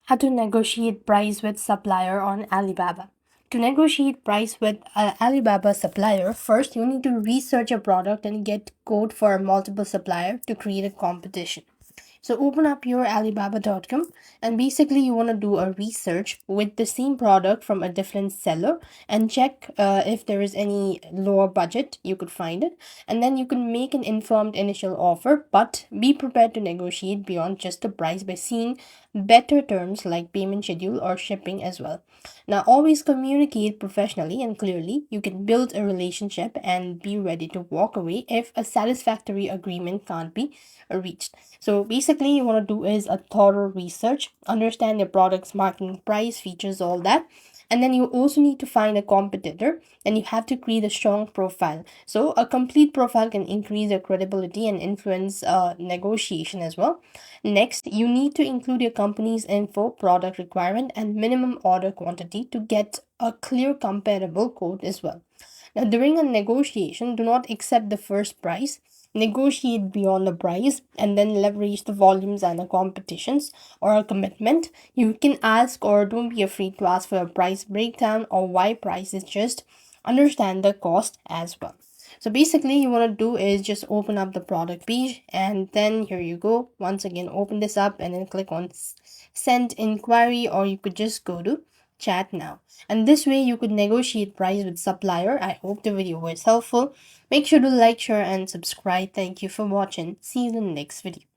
How to negotiate price with supplier on Alibaba. To negotiate price with Alibaba supplier, first you need to research a product and get quote for multiple supplier to create a competition. So open up your Alibaba.com and basically you want to do a research with the same product from a different seller and check if there is any lower budget you could find it, and then you can make an informed initial offer, but be prepared to negotiate beyond just the price by seeing better terms like payment schedule or shipping as well. Now always communicate professionally and clearly. You can build a relationship and be ready to walk away if a satisfactory agreement can't be reached. So basically you want to do is a thorough research, understand your product's marketing, price, features, all that. And then you also need to find a competitor and you have to create a strong profile. So a complete profile can increase your credibility and influence negotiation as well. Next, you need to include your company's info, product requirement, and minimum order quantity to get a clear comparable quote as well. Now, during a negotiation, do not accept the first price. Negotiate beyond the price and then leverage the volumes and the competitions or a commitment. You can ask or don't be afraid to ask for a price breakdown or why price is just understand the cost as well. So basically you want to do is just open up the product page and then here you go. Once again, open this up and then click on send inquiry, or you could just go to chat now. And this way you could negotiate price with supplier. I hope the video was helpful. Make sure to like, share and subscribe. Thank you for watching. See you in the next video.